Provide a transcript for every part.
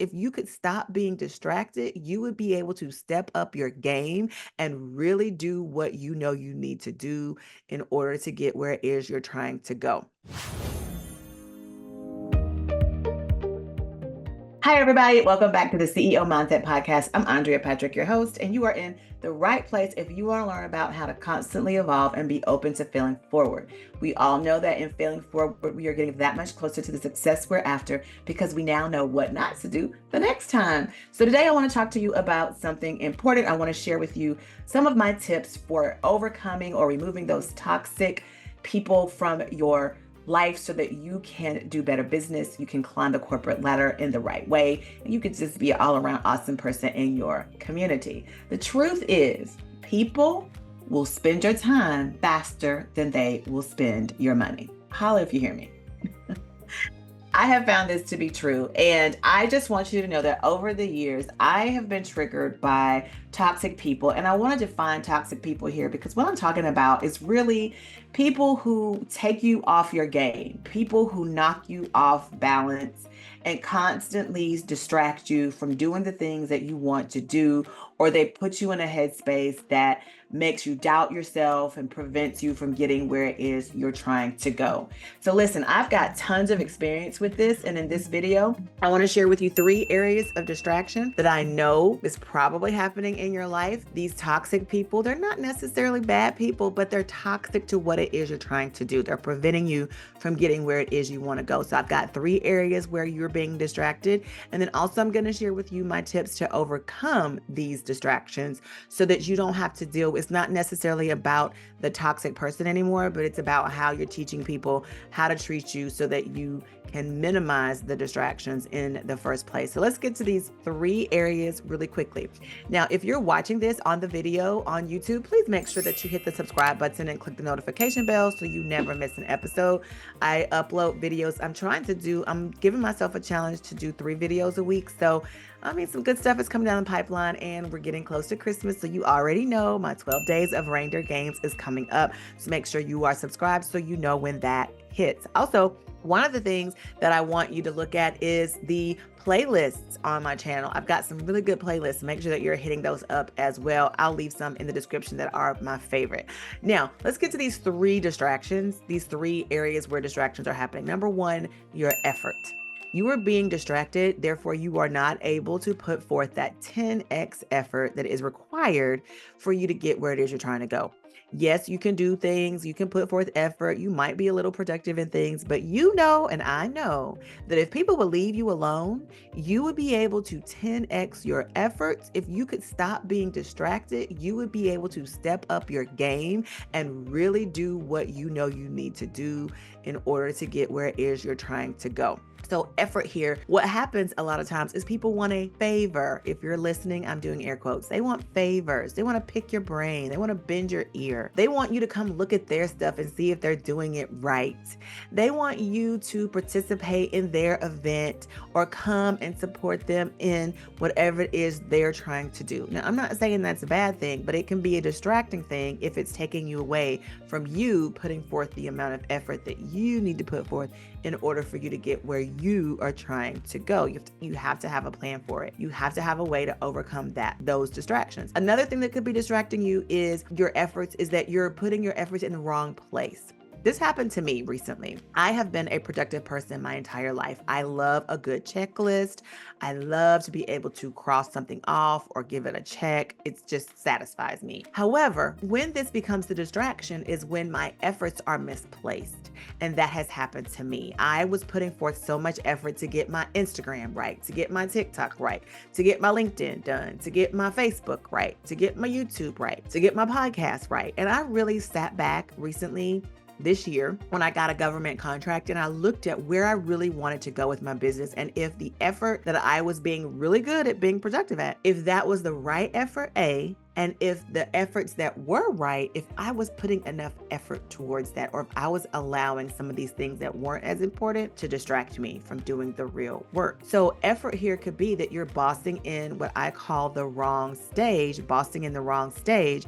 if you could stop being distracted, you would be able to step up your game and really do what you know you need to do in order to get where it is you're trying to go. Hi, everybody. Welcome back to the CEO Mindset Podcast. I'm Andrea Patrick, your host, and you are in the right place if you want to learn about how to constantly evolve and be open to failing forward. We all know that in failing forward, we are getting that much closer to the success we're after because we now know what not to do the next time. So today I want to talk to you about something important. I want to share with you some of my tips for overcoming or removing those toxic people from your life so that you can do better business, you can climb the corporate ladder in the right way, and you can just be an all-around awesome person in your community. The truth is, people will spend your time faster than they will spend your money. Holla if you hear me. I have found this to be true, and I just want you to know that over the years, I have been triggered by toxic people, and I want to define toxic people here because what I'm talking about is really people who take you off your game, people who knock you off balance and constantly distract you from doing the things that you want to do, or they put you in a headspace that makes you doubt yourself and prevents you from getting where it is you're trying to go. So listen, I've got tons of experience with this, and in this video, I want to share with you 3 areas of distraction that I know is probably happening in your life. These toxic people, they're not necessarily bad people, but they're toxic to what it is you're trying to do. They're preventing you from getting where it is you want to go. So I've got 3 areas where you're being distracted, and then also I'm going to share with you my tips to overcome these distractions so that you don't have to deal with. It's not necessarily about the toxic person anymore, but it's about how you're teaching people how to treat you so that you can minimize the distractions in the first place. So let's get to these 3 areas really quickly. Now, if you're watching this on the video on YouTube, please make sure that you hit the subscribe button and click the notification bell so you never miss an episode. I upload videos. I'm giving myself a challenge to do 3 videos a week. So some good stuff is coming down the pipeline, and we're getting close to Christmas. So you already know my 12 days of reindeer games is coming up. So make sure you are subscribed so you know when that hits. Also, one of the things that I want you to look at is the playlists on my channel. I've got some really good playlists. Make sure that you're hitting those up as well. I'll leave some in the description that are my favorite. Now, let's get to these 3 distractions, these 3 areas where distractions are happening. Number 1, your effort. You are being distracted, therefore you are not able to put forth that 10x effort that is required for you to get where it is you're trying to go. Yes, you can do things, you can put forth effort, you might be a little productive in things, but you know, and I know that if people would leave you alone, you would be able to 10x your efforts. If you could stop being distracted, you would be able to step up your game and really do what you know you need to do in order to get where it is you're trying to go. So effort here, what happens a lot of times is people want a favor. If you're listening, I'm doing air quotes. They want favors. They want to pick your brain. They want to bend your ear. They want you to come look at their stuff and see if they're doing it right. They want you to participate in their event or come and support them in whatever it is they're trying to do. Now, I'm not saying that's a bad thing, but it can be a distracting thing if it's taking you away from you putting forth the amount of effort that you need to put forth in order for you to get where you are trying to go. You have to have a plan for it. You have to have a way to overcome those distractions. Another thing that could be distracting you is that you're putting your efforts in the wrong place. This happened to me recently. I have been a productive person my entire life. I love a good checklist. I love to be able to cross something off or give it a check. It just satisfies me. However, when this becomes the distraction is when my efforts are misplaced. And that has happened to me. I was putting forth so much effort to get my Instagram right, to get my TikTok right, to get my LinkedIn done, to get my Facebook right, to get my YouTube right, to get my podcast right. And I really sat back recently this year when I got a government contract and I looked at where I really wanted to go with my business and if the effort that I was being really good at being productive at, if that was the right effort, and if the efforts that were right, if I was putting enough effort towards that, or if I was allowing some of these things that weren't as important to distract me from doing the real work. So effort here could be that you're bossing in what I call the wrong stage,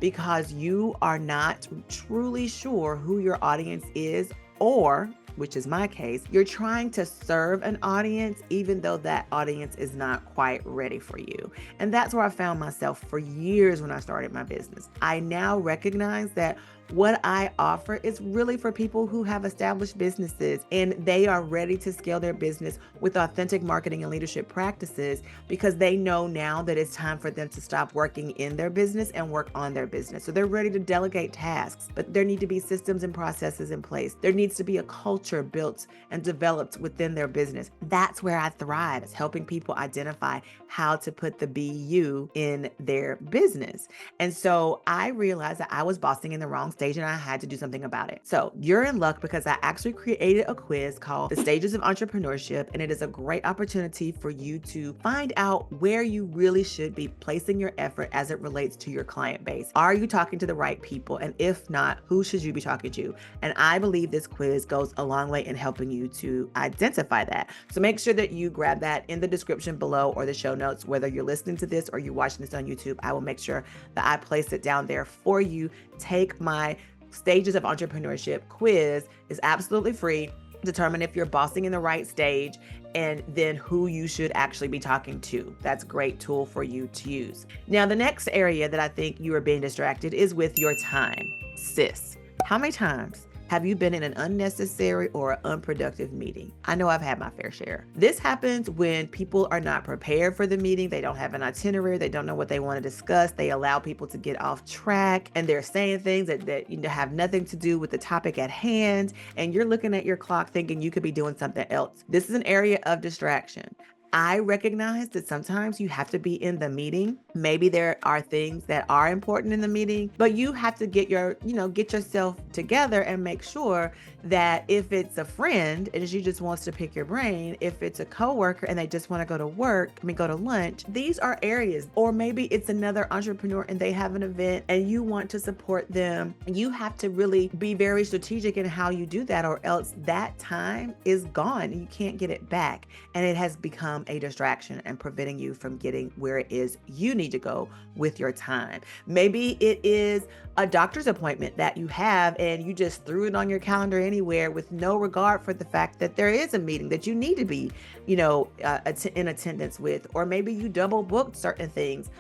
because you are not truly sure who your audience is, or which is my case, you're trying to serve an audience even though that audience is not quite ready for you. And that's where I found myself for years when I started my business. I now recognize that what I offer is really for people who have established businesses and they are ready to scale their business with authentic marketing and leadership practices, because they know now that it's time for them to stop working in their business and work on their business. So they're ready to delegate tasks, but there need to be systems and processes in place. There needs to be a culture built and developed within their business. That's where I thrive, is helping people identify how to put the BU in their business. And so I realized that I was bossing in the wrong stage and I had to do something about it. So you're in luck, because I actually created a quiz called The Stages of Entrepreneurship, and it is a great opportunity for you to find out where you really should be placing your effort as it relates to your client base. Are you talking to the right people? And if not, who should you be talking to? And I believe this quiz goes a long way in helping you to identify that. So make sure that you grab that in the description below or the show notes, whether you're listening to this or you're watching this on YouTube. I will make sure that I place it down there for you. Take my Stages of Entrepreneurship quiz. Is absolutely free. Determine if you're bossing in the right stage and then who you should actually be talking to. That's a great tool for you to use. Now, the next area that I think you are being distracted is with your time. Sis, how many times have you been in an unnecessary or unproductive meeting? I know I've had my fair share. This happens when people are not prepared for the meeting. They don't have an itinerary. They don't know what they want to discuss. They allow people to get off track, and they're saying things that have nothing to do with the topic at hand. And you're looking at your clock thinking you could be doing something else. This is an area of distraction. I recognize that sometimes you have to be in the meeting. Maybe there are things that are important in the meeting, but you have to get yourself together and make sure that if it's a friend and she just wants to pick your brain, if it's a coworker and they just want to go to lunch, these are areas. Or maybe it's another entrepreneur and they have an event and you want to support them. You have to really be very strategic in how you do that, or else that time is gone. You can't get it back. And it has become a distraction and preventing you from getting where it is you need to go with your time. Maybe it is a doctor's appointment that you have and you just threw it on your calendar anywhere with no regard for the fact that there is a meeting that you need to be, in attendance with, or maybe you double booked certain things.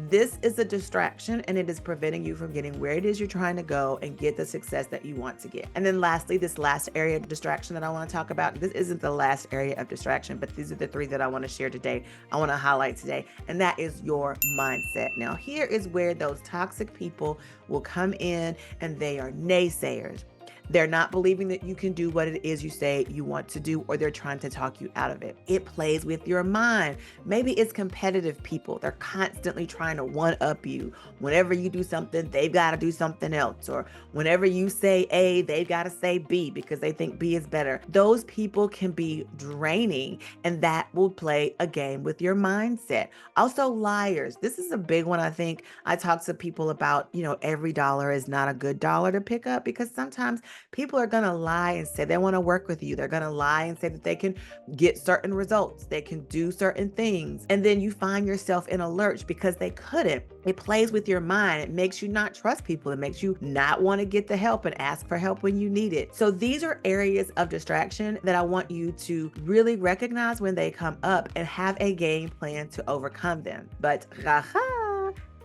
This is a distraction and it is preventing you from getting where it is you're trying to go and get the success that you want to get. And then lastly, this last area of distraction that I want to talk about, this isn't the last area of distraction, but these are the three that I want to share today. I want to highlight today, and that is your mindset. Now, here is where those toxic people will come in, and they are naysayers. They're not believing that you can do what it is you say you want to do, or they're trying to talk you out of it. It plays with your mind. Maybe it's competitive people. They're constantly trying to one-up you. Whenever you do something, they've got to do something else. Or whenever you say A, they've got to say B because they think B is better. Those people can be draining, and that will play a game with your mindset. Also, liars. This is a big one. I think I talk to people about, every dollar is not a good dollar to pick up, because sometimes people are going to lie and say they want to work with you. They're going to lie and say that they can get certain results. They can do certain things. And then you find yourself in a lurch because they couldn't. It plays with your mind. It makes you not trust people. It makes you not want to get the help and ask for help when you need it. So these are areas of distraction that I want you to really recognize when they come up and have a game plan to overcome them. But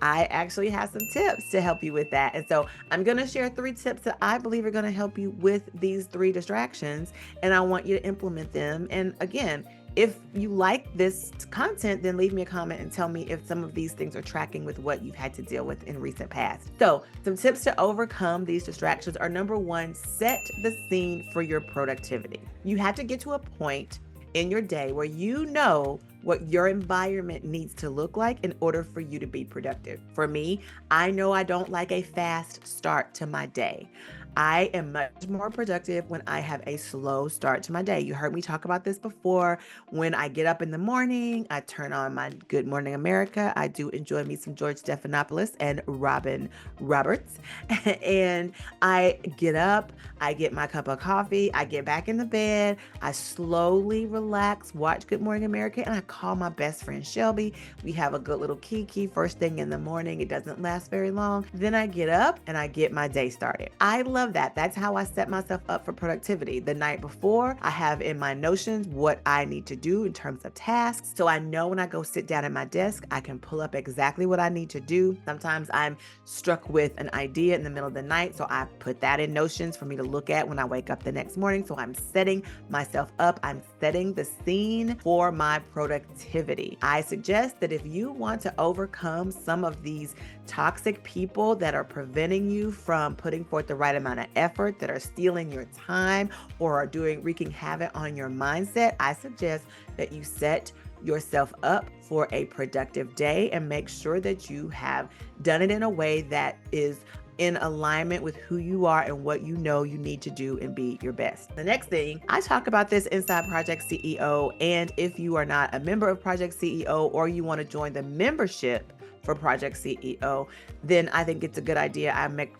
I actually have some tips to help you with that. And so I'm going to share 3 tips that I believe are going to help you with these 3 distractions. And I want you to implement them. And again, if you like this content, then leave me a comment and tell me if some of these things are tracking with what you've had to deal with in recent past. So some tips to overcome these distractions are: number 1, set the scene for your productivity. You have to get to a point in your day where you know what your environment needs to look like in order for you to be productive. For me, I know I don't like a fast start to my day. I am much more productive when I have a slow start to my day. You heard me talk about this before. When I get up in the morning, I turn on my Good Morning America. I do enjoy me some George Stephanopoulos and Robin Roberts. And I get up, I get my cup of coffee, I get back in the bed, I slowly relax, watch Good Morning America, and I call my best friend Shelby. We have a good little kiki first thing in the morning. It doesn't last very long. Then I get up and I get my day started. I love love that. That's how I set myself up for productivity. The night before, I have in my notions what I need to do in terms of tasks. So I know when I go sit down at my desk, I can pull up exactly what I need to do. Sometimes I'm struck with an idea in the middle of the night, so I put that in notions for me to look at when I wake up the next morning. So I'm setting myself up. I'm setting the scene for my productivity. I suggest that if you want to overcome some of these toxic people that are preventing you from putting forth the right amount of effort, that are stealing your time or are wreaking havoc on your mindset, I suggest that you set yourself up for a productive day and make sure that you have done it in a way that is in alignment with who you are and what you know you need to do and be your best. The next thing, I talk about this inside Project CEO, and if you are not a member of Project CEO or you want to join the membership for Project CEO, then I think it's a good idea.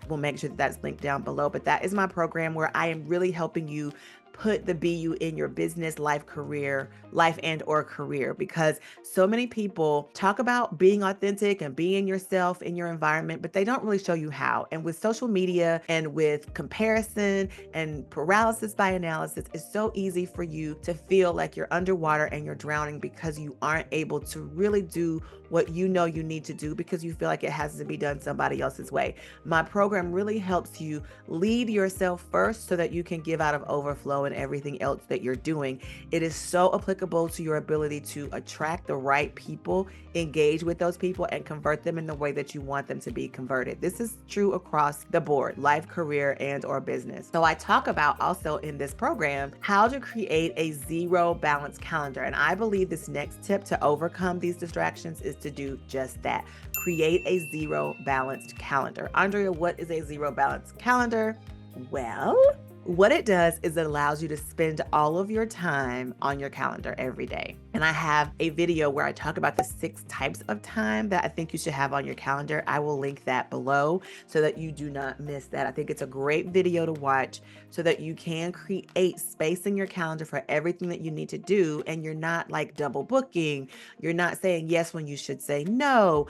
We'll make sure that that's linked down below, but that is my program where I am really helping you put the BU in your business, life and or career, because so many people talk about being authentic and being yourself in your environment, but they don't really show you how. And with social media and with comparison and paralysis by analysis, it's so easy for you to feel like you're underwater and you're drowning because you aren't able to really do what you know you need to do because you feel like it has to be done somebody else's way. My program really helps you lead yourself first so that you can give out of overflow and everything else that you're doing. It is so applicable to your ability to attract the right people, engage with those people, and convert them in the way that you want them to be converted. This is true across the board, life, career, and or business. So I talk about also in this program how to create a zero balance calendar. And I believe this next tip to overcome these distractions is to do just that. Create a zero balanced calendar. Andrea, what is a zero balance calendar? Well, what it does is it allows you to spend all of your time on your calendar every day. And I have a video where I talk about the 6 types of time that I think you should have on your calendar. I will link that below so that you do not miss that. I think it's a great video to watch so that you can create space in your calendar for everything that you need to do. And you're not like double booking. You're not saying yes when you should say no,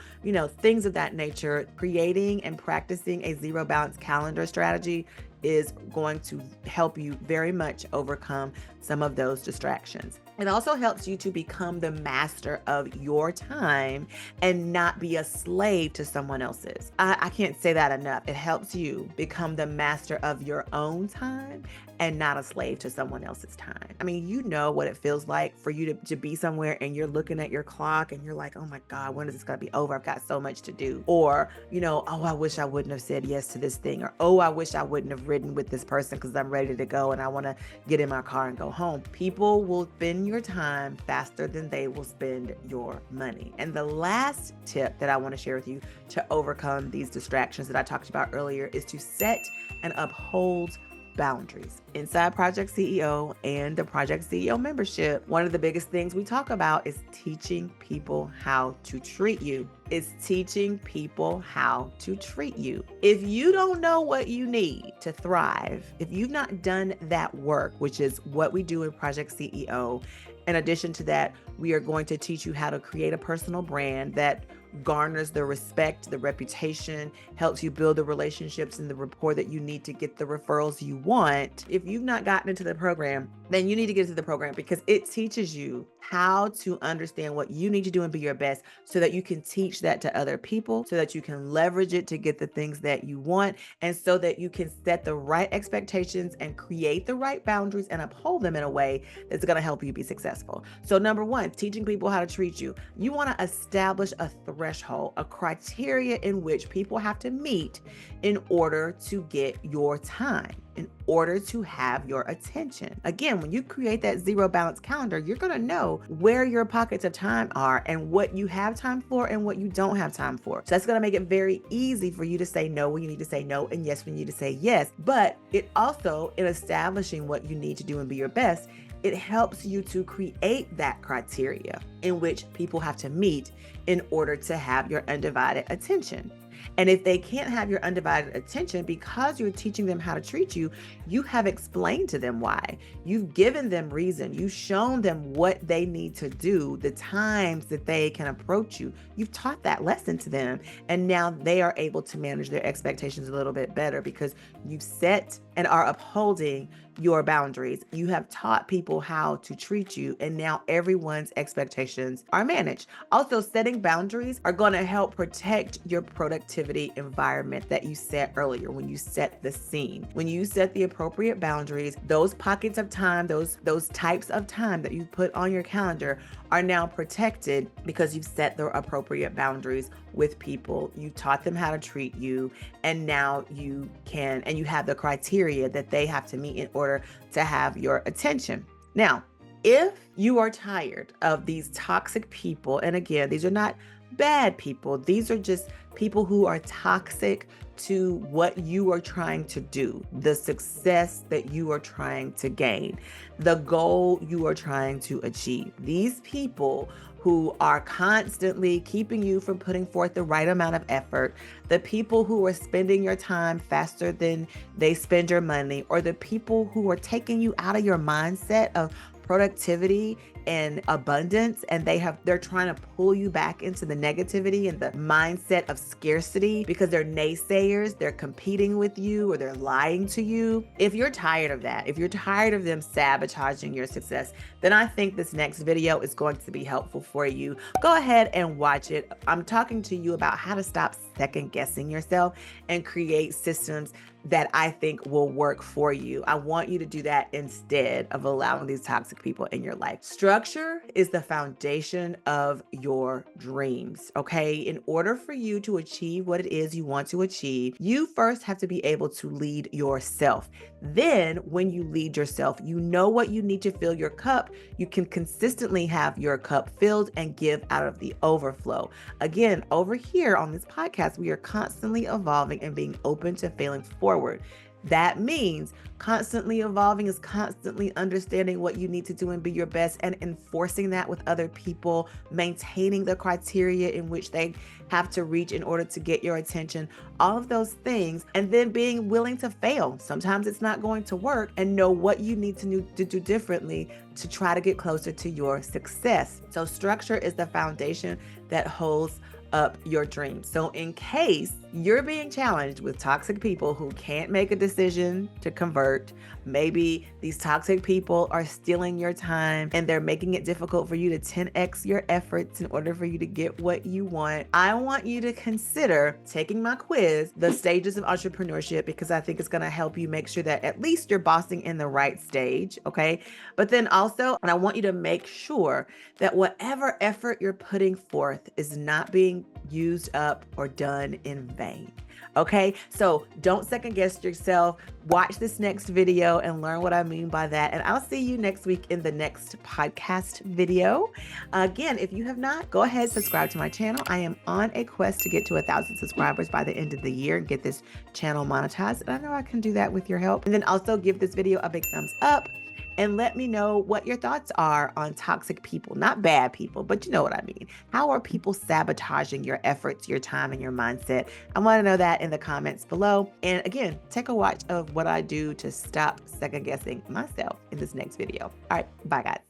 things of that nature. Creating and practicing a zero balance calendar strategy is going to help you very much overcome some of those distractions. It also helps you to become the master of your time and not be a slave to someone else's. I can't say that enough. It helps you become the master of your own time and not a slave to someone else's time. I mean, you know what it feels like for you to be somewhere and you're looking at your clock and you're like, oh my God, when is this going to be over? I've got so much to do. Or, oh, I wish I wouldn't have said yes to this thing. Or, oh, I wish I wouldn't have ridden with this person because I'm ready to go and I want to get in my car and go home. People will spend your time faster than they will spend your money. And the last tip that I want to share with you to overcome these distractions that I talked about earlier is to set and uphold boundaries. Inside Project CEO and the Project CEO membership, one of the biggest things we talk about is teaching people how to treat you. It's teaching people how to treat you. If you don't know what you need to thrive, if you've not done that work, which is what we do in Project CEO, in addition to that, we are going to teach you how to create a personal brand that garners the respect, the reputation, helps you build the relationships and the rapport that you need to get the referrals you want. If you've not gotten into the program, then you need to get into the program because it teaches you how to understand what you need to do and be your best so that you can teach that to other people, so that you can leverage it to get the things that you want, and so that you can set the right expectations and create the right boundaries and uphold them in a way that's going to help you be successful. So number one, teaching people how to treat you. You want to establish a threshold, a criteria in which people have to meet in order to get your time, in order to have your attention. Again, when you create that zero balance calendar, you're going to know where your pockets of time are and what you have time for and what you don't have time for. So that's going to make it very easy for you to say no when you need to say no and yes when you need to say yes. But it also, in establishing what you need to do and be your best, it helps you to create that criteria in which people have to meet in order to have your undivided attention. And if they can't have your undivided attention because you're teaching them how to treat you, you have explained to them why. You've given them reason. You've shown them what they need to do, the times that they can approach you. You've taught that lesson to them. And now they are able to manage their expectations a little bit better because you've set and are upholding your boundaries. You have taught people how to treat you, and now everyone's expectations are managed. Also, setting boundaries are going to help protect your productivity environment that you set earlier when you set the scene. When you set the appropriate boundaries, those pockets of time, those types of time that you put on your calendar are now protected because you've set the appropriate boundaries with people. You taught them how to treat you, and now you can, and you have the criteria that they have to meet in order to have your attention. Now, if you are tired of these toxic people, and again, these are not bad people, these are just people who are toxic to what you are trying to do, the success that you are trying to gain, the goal you are trying to achieve. These people who are constantly keeping you from putting forth the right amount of effort, the people who are spending your time faster than they spend your money, or the people who are taking you out of your mindset of productivity and abundance, and they're trying to pull you back into the negativity and the mindset of scarcity because they're naysayers, they're competing with you, or they're lying to you. If you're tired of that, if you're tired of them sabotaging your success, then I think this next video is going to be helpful for you. Go ahead and watch it. I'm talking to you about how to stop second guessing yourself and create systems that I think will work for you. I want you to do that instead of allowing these toxic people in your life. Structure is the foundation of your dreams, okay? In order for you to achieve what it is you want to achieve, you first have to be able to lead yourself. Then when you lead yourself, you know what you need to fill your cup. You can consistently have your cup filled and give out of the overflow. Again, over here on this podcast, we are constantly evolving and being open to failing forward. That means constantly evolving is constantly understanding what you need to do and be your best, and enforcing that with other people, maintaining the criteria in which they have to reach in order to get your attention, all of those things, and then being willing to fail. Sometimes it's not going to work, and know what you need to do differently to try to get closer to your success. So structure is the foundation that holds up your dreams. So in case you're being challenged with toxic people who can't make a decision to convert, maybe these toxic people are stealing your time and they're making it difficult for you to 10x your efforts in order for you to get what you want, I want you to consider taking my quiz, The Stages of Entrepreneurship, because I think it's going to help you make sure that at least you're bossing in the right stage, okay? But then also, and I want you to make sure that whatever effort you're putting forth is not being used up or done in vain. Okay, so don't second guess yourself. Watch this next video and learn what I mean by that. And I'll see you next week in the next podcast video. Again, if you have not, go ahead, subscribe to my channel. I am on a quest to get to 1,000 subscribers by the end of the year and get this channel monetized. And I know I can do that with your help. And then also give this video a big thumbs up. And let me know what your thoughts are on toxic people, not bad people, but you know what I mean. How are people sabotaging your efforts, your time, and your mindset? I want to know that in the comments below. And again, take a watch of what I do to stop second guessing myself in this next video. All right, bye guys.